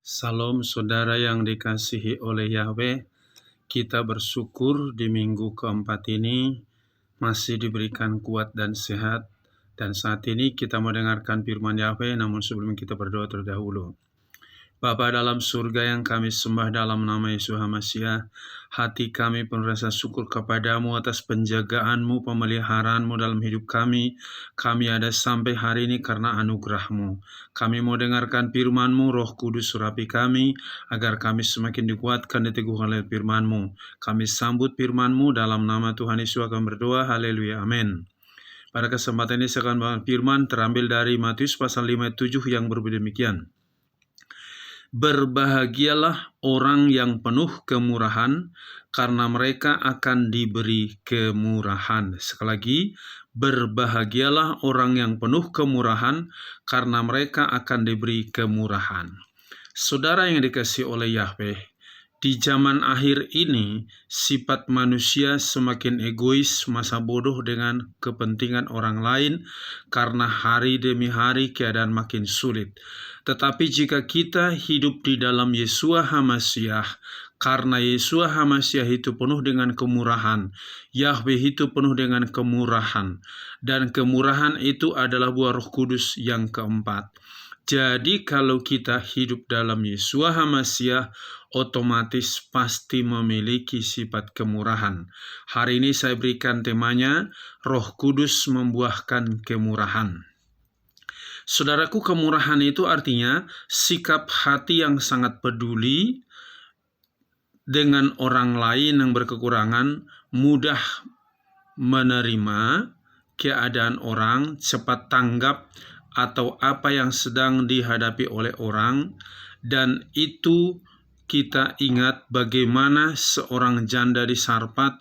Salam saudara yang dikasihi oleh Yahweh, kita bersyukur di minggu keempat ini masih diberikan kuat dan sehat. Dan saat ini kita mendengarkan firman Yahweh, namun sebelum kita berdoa terlebih dahulu. Bapa dalam surga yang kami sembah dalam nama Yesus HaMasiah, hati kami penuh rasa syukur kepadamu atas penjagaan-Mu, pemeliharaanmu dalam hidup kami. Kami ada sampai hari ini karena anugerah-Mu. Kami mau dengarkan firman-Mu, Roh Kudus surapi kami, agar kami semakin dikuatkan, diteguhkan oleh firman-Mu. Kami sambut firman-Mu dalam nama Tuhan Yesus akan berdoa, haleluya, amin. Pada kesempatan ini saya akan membawakan firman terambil dari Matius pasal 5:7 yang berbunyi demikian. Berbahagialah orang yang penuh kemurahan, karena mereka akan diberi kemurahan. Sekali lagi, berbahagialah orang yang penuh kemurahan, karena mereka akan diberi kemurahan. Saudara yang dikasihi oleh Yahweh, di zaman akhir ini, sifat manusia semakin egois, masa bodoh dengan kepentingan orang lain, karena hari demi hari keadaan makin sulit. Tetapi jika kita hidup di dalam Yeshua HaMasiah, karena Yeshua HaMasiah itu penuh dengan kemurahan, Yahweh itu penuh dengan kemurahan, dan kemurahan itu adalah buah Roh Kudus yang keempat. Jadi kalau kita hidup dalam Yeshua HaMasiah, otomatis pasti memiliki sifat kemurahan. Hari ini saya berikan temanya, Roh Kudus membuahkan kemurahan. Saudaraku, kemurahan itu artinya sikap hati yang sangat peduli dengan orang lain yang berkekurangan, mudah menerima keadaan orang, cepat tanggap atau apa yang sedang dihadapi oleh orang. Dan itu kita ingat bagaimana seorang janda di Sarfat,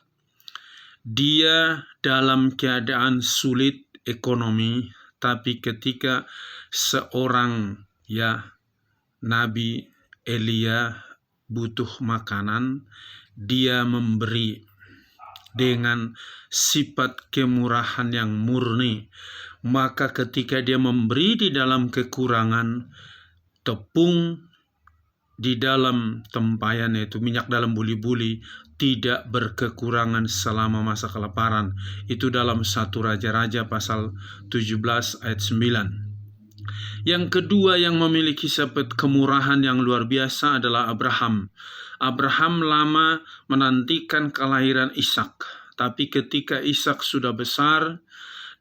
dia dalam keadaan sulit ekonomi, tapi ketika seorang Nabi Elia butuh makanan, dia memberi dengan sifat kemurahan yang murni. Maka ketika dia memberi di dalam kekurangan, tepung di dalam tempayan, yaitu minyak dalam buli-buli, tidak berkekurangan selama masa kelaparan. Itu dalam 1 Raja-Raja pasal 17 ayat 9. Yang kedua yang memiliki sifat kemurahan yang luar biasa adalah Abraham. Abraham lama menantikan kelahiran Ishak, tapi ketika Ishak sudah besar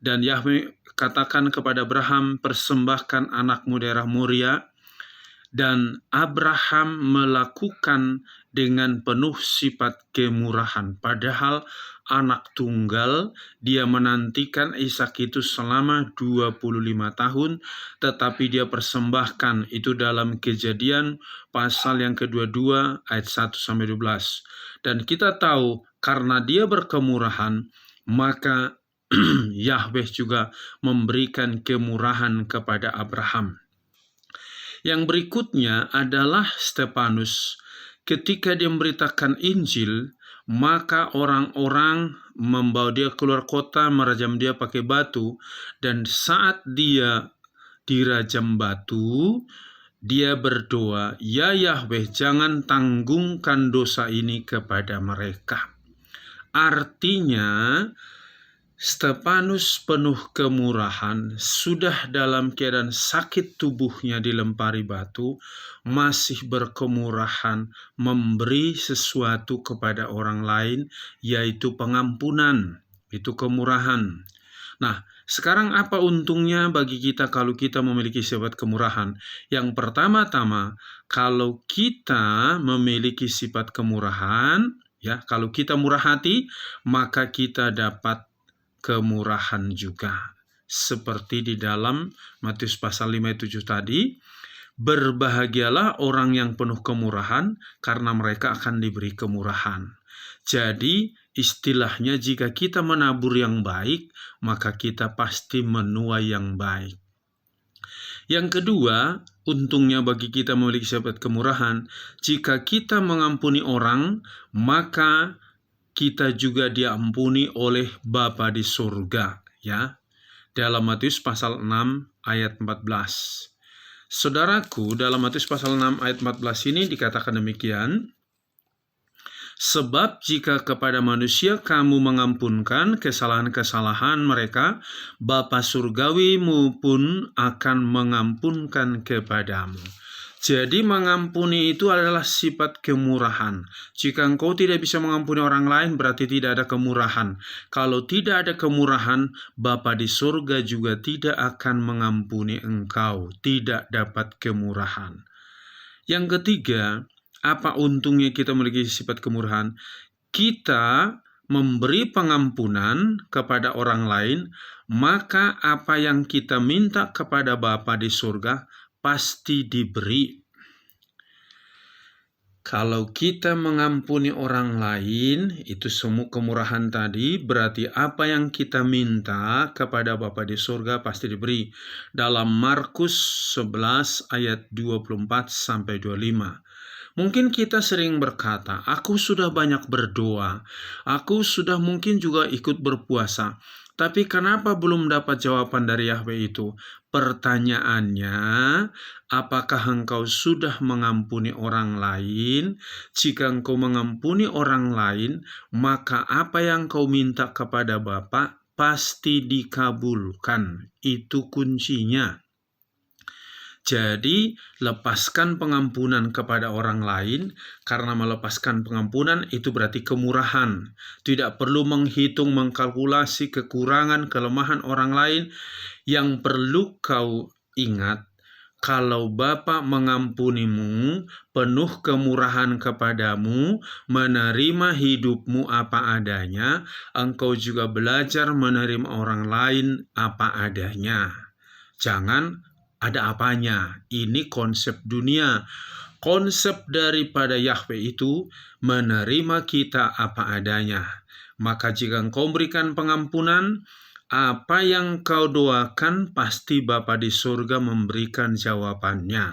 dan Yahweh katakan kepada Abraham, persembahkan anakmu daerah Moria, dan Abraham melakukan dengan penuh sifat kemurahan. Padahal anak tunggal, dia menantikan Ishak itu selama 25 tahun, tetapi dia persembahkan. Itu dalam Kejadian pasal yang ke-22 ayat 1-12. Dan kita tahu karena dia berkemurahan, maka Yahweh juga memberikan kemurahan kepada Abraham. Yang berikutnya adalah Stefanus. Ketika dia memberitakan Injil, maka orang-orang membawa dia keluar kota, merajam dia pakai batu, dan saat dia dirajam batu, dia berdoa, "Ya Yahweh, jangan tanggungkan dosa ini kepada mereka." Artinya, Stefanus penuh kemurahan, sudah dalam keadaan sakit tubuhnya dilempari batu, masih berkemurahan memberi sesuatu kepada orang lain, yaitu pengampunan. Itu kemurahan. Nah, sekarang apa untungnya bagi kita kalau kita memiliki sifat kemurahan? Yang pertama-tama, kalau kita memiliki sifat kemurahan, kalau kita murah hati, maka kita dapat kemurahan juga. Seperti di dalam Matius pasal 5:7 tadi, berbahagialah orang yang penuh kemurahan, karena mereka akan diberi kemurahan. Jadi istilahnya, jika kita menabur yang baik, maka kita pasti menuai yang baik. Yang kedua, untungnya bagi kita memiliki sifat kemurahan, jika kita mengampuni orang, maka kita juga diampuni oleh Bapa di surga, Dalam Matius pasal 6 ayat 14. Saudaraku, dalam Matius pasal 6 ayat 14 ini dikatakan demikian, sebab jika kepada manusia kamu mengampunkan kesalahan-kesalahan mereka, Bapa surgawimu pun akan mengampunkan kepadamu. Jadi mengampuni itu adalah sifat kemurahan. Jika engkau tidak bisa mengampuni orang lain, berarti tidak ada kemurahan. Kalau tidak ada kemurahan, Bapa di surga juga tidak akan mengampuni engkau. Tidak dapat kemurahan. Yang ketiga, apa untungnya kita memiliki sifat kemurahan? Kita memberi pengampunan kepada orang lain, maka apa yang kita minta kepada Bapa di surga pasti diberi. Kalau kita mengampuni orang lain, itu semua kemurahan tadi, berarti apa yang kita minta kepada Bapa di surga pasti diberi. Dalam Markus 11 ayat 24-25. Mungkin kita sering berkata, aku sudah banyak berdoa, aku sudah mungkin juga ikut berpuasa, tapi kenapa belum dapat jawaban dari Yahweh itu? Pertanyaannya, apakah engkau sudah mengampuni orang lain? Jika engkau mengampuni orang lain, maka apa yang kau minta kepada Bapa pasti dikabulkan. Itu kuncinya. Jadi, lepaskan pengampunan kepada orang lain, karena melepaskan pengampunan itu berarti kemurahan. Tidak perlu menghitung, mengkalkulasi kekurangan, kelemahan orang lain. Yang perlu kau ingat, kalau Bapa mengampunimu, penuh kemurahan kepadamu, menerima hidupmu apa adanya, engkau juga belajar menerima orang lain apa adanya. Jangan ada apanya. Ini konsep dunia. Konsep daripada Yahweh itu menerima kita apa adanya. Maka jika engkau berikan pengampunan, apa yang kau doakan pasti Bapa di surga memberikan jawabannya.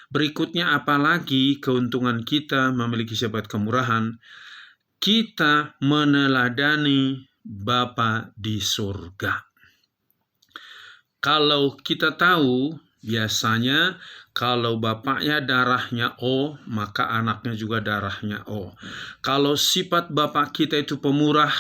Berikutnya, apalagi keuntungan kita memiliki sifat kemurahan? Kita meneladani Bapa di surga. Kalau kita tahu, biasanya kalau bapaknya darahnya O, maka anaknya juga darahnya O. Kalau sifat bapak kita itu pemurah,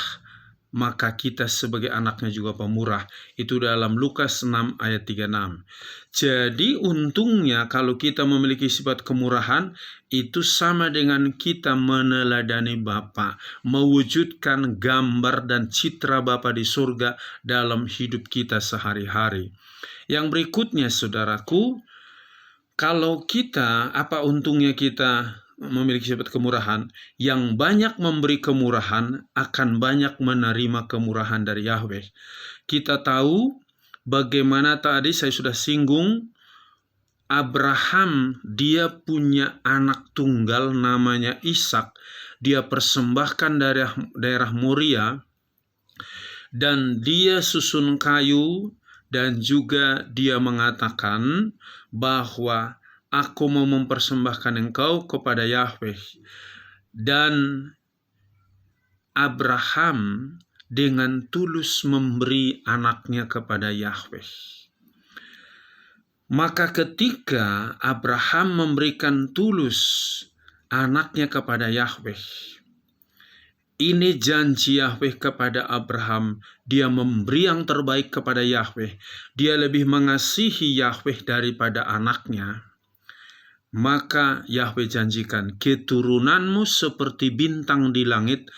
maka kita sebagai anaknya juga pemurah. Itu dalam Lukas 6 ayat 36. Jadi untungnya kalau kita memiliki sifat kemurahan, itu sama dengan kita meneladani Bapa, mewujudkan gambar dan citra Bapa di surga dalam hidup kita sehari-hari. Yang berikutnya, saudaraku, kalau kita, apa untungnya kita memiliki sifat kemurahan? Yang banyak memberi kemurahan akan banyak menerima kemurahan dari Yahweh. Kita tahu bagaimana tadi saya sudah singgung, Abraham dia punya anak tunggal namanya Ishak. Dia persembahkan dari daerah Moria, dan dia susun kayu, dan juga dia mengatakan bahwa aku mau mempersembahkan engkau kepada Yahweh. Dan Abraham dengan tulus memberi anaknya kepada Yahweh. Maka ketika Abraham memberikan tulus anaknya kepada Yahweh, ini janji Yahweh kepada Abraham. Dia memberi yang terbaik kepada Yahweh. Dia lebih mengasihi Yahweh daripada anaknya. Maka Yahweh janjikan, keturunanmu seperti bintang di langit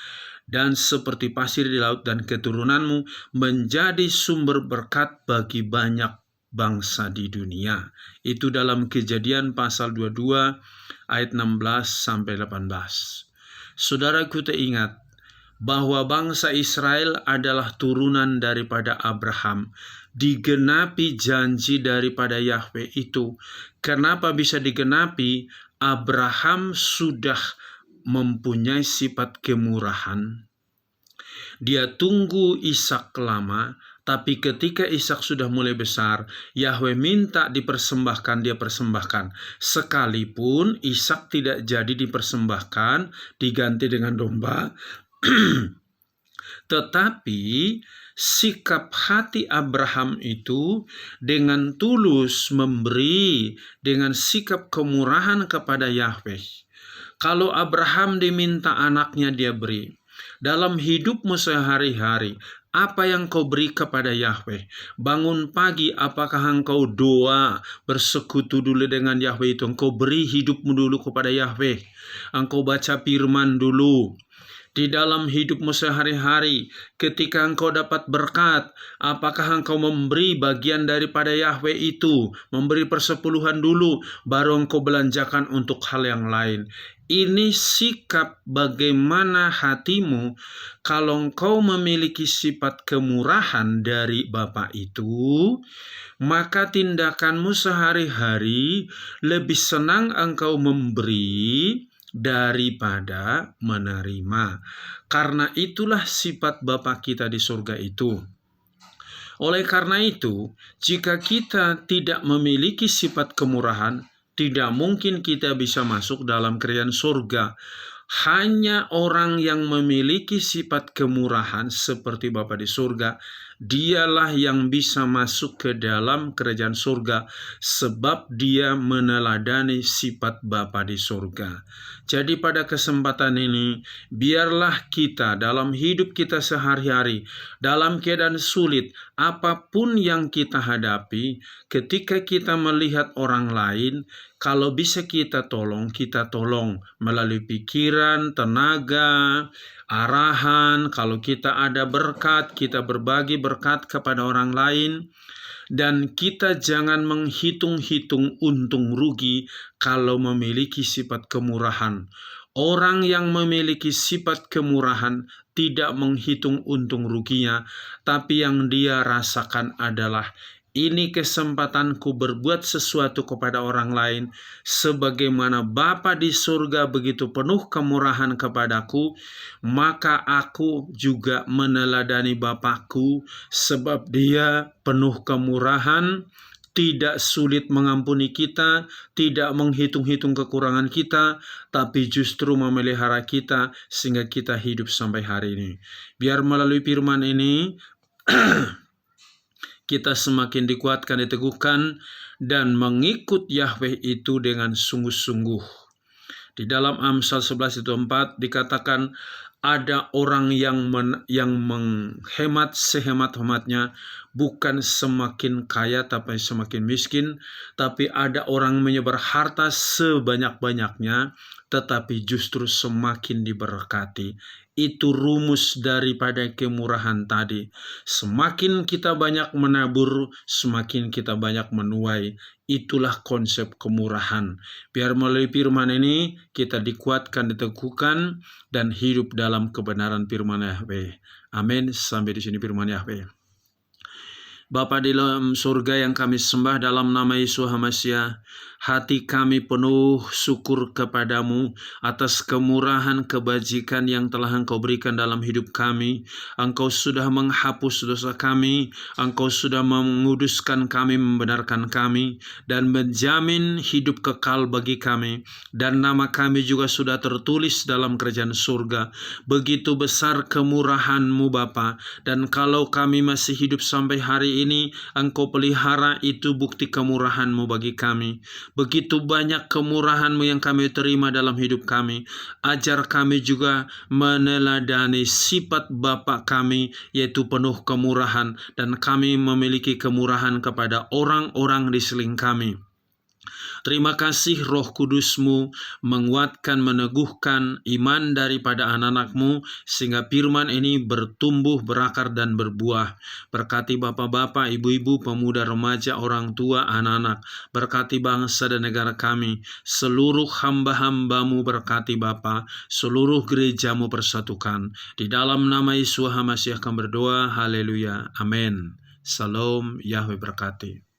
dan seperti pasir di laut, dan keturunanmu menjadi sumber berkat bagi banyak bangsa di dunia. Itu dalam Kejadian pasal 22 ayat 16-18. Saudaraku, ingat bahwa bangsa Israel adalah turunan daripada Abraham. Digenapi janji daripada Yahweh itu. Kenapa bisa digenapi? Abraham sudah mempunyai sifat kemurahan. Dia tunggu Ishak lama, tapi ketika Ishak sudah mulai besar, Yahweh minta dipersembahkan, dia persembahkan. Sekalipun Ishak tidak jadi dipersembahkan, diganti dengan domba, tetapi sikap hati Abraham itu dengan tulus memberi, dengan sikap kemurahan kepada Yahweh. Kalau Abraham diminta anaknya, dia beri. Dalam hidupmu sehari-hari, apa yang kau beri kepada Yahweh? Bangun pagi, apakah engkau doa, bersekutu dulu dengan Yahweh itu? Engkau beri hidupmu dulu kepada Yahweh. Engkau baca firman dulu. Di dalam hidupmu sehari-hari, ketika engkau dapat berkat, apakah engkau memberi bagian daripada Yahweh itu? Memberi persepuluhan dulu, baru engkau belanjakan untuk hal yang lain. Ini sikap bagaimana hatimu kalau engkau memiliki sifat kemurahan dari Bapa itu, maka tindakanmu sehari-hari lebih senang engkau memberi daripada menerima. Karena itulah sifat Bapa kita di surga itu. Oleh karena itu, jika kita tidak memiliki sifat kemurahan, tidak mungkin kita bisa masuk dalam kerajaan surga. Hanya orang yang memiliki sifat kemurahan seperti Bapa di surga, dialah yang bisa masuk ke dalam kerajaan surga, sebab dia meneladani sifat Bapa di surga. Jadi pada kesempatan ini, biarlah kita dalam hidup kita sehari-hari, dalam keadaan sulit, apapun yang kita hadapi, ketika kita melihat orang lain, kalau bisa kita tolong melalui pikiran, tenaga, arahan. Kalau kita ada berkat, kita berbagi berkat kepada orang lain. Dan kita jangan menghitung-hitung untung rugi kalau memiliki sifat kemurahan. Orang yang memiliki sifat kemurahan tidak menghitung untung ruginya, tapi yang dia rasakan adalah, ini kesempatanku berbuat sesuatu kepada orang lain, sebagaimana Bapa di surga begitu penuh kemurahan kepadaku, maka aku juga meneladani Bapakku, sebab dia penuh kemurahan, tidak sulit mengampuni kita, tidak menghitung-hitung kekurangan kita, tapi justru memelihara kita sehingga kita hidup sampai hari ini. Biar melalui firman ini kita semakin dikuatkan, diteguhkan, dan mengikut Yahweh itu dengan sungguh-sungguh. Di dalam Amsal 11:4 dikatakan, ada orang yang menghemat sehemat-hematnya, bukan semakin kaya tapi semakin miskin, tapi ada orang menyebar harta sebanyak-banyaknya, tetapi justru semakin diberkati. Itu rumus daripada kemurahan tadi. Semakin kita banyak menabur, semakin kita banyak menuai. Itulah konsep kemurahan. Biar melalui firman ini kita dikuatkan, diteguhkan, dan hidup dalam kebenaran firman Yahweh. Amin. Sampai di sini firman Yahweh. Bapa di dalam surga yang kami sembah dalam nama Yesus HaMasyiah, hati kami penuh syukur kepadamu atas kemurahan kebajikan yang telah Engkau berikan dalam hidup kami. Engkau sudah menghapus dosa kami, Engkau sudah menguduskan kami, membenarkan kami, dan menjamin hidup kekal bagi kami. Dan nama kami juga sudah tertulis dalam kerajaan surga. Begitu besar kemurahan-Mu Bapa, dan kalau kami masih hidup sampai hari ini, Engkau pelihara, itu bukti kemurahan-Mu bagi kami. Begitu banyak kemurahan-Mu yang kami terima dalam hidup kami. Ajar kami juga meneladani sifat Bapa kami, yaitu penuh kemurahan, dan kami memiliki kemurahan kepada orang-orang di sekeliling kami. Terima kasih Roh Kudus-Mu menguatkan, meneguhkan iman daripada anak-anak-Mu, sehingga firman ini bertumbuh, berakar, dan berbuah. Berkati bapak-bapak, ibu-ibu, pemuda, remaja, orang tua, anak-anak. Berkati bangsa dan negara kami. Seluruh hamba-hamba-Mu berkati Bapa. Seluruh gereja-Mu persatukan. Di dalam nama Yesus HaMasyiah kami berdoa. Haleluya. Amin. Salam. Yahweh berkati.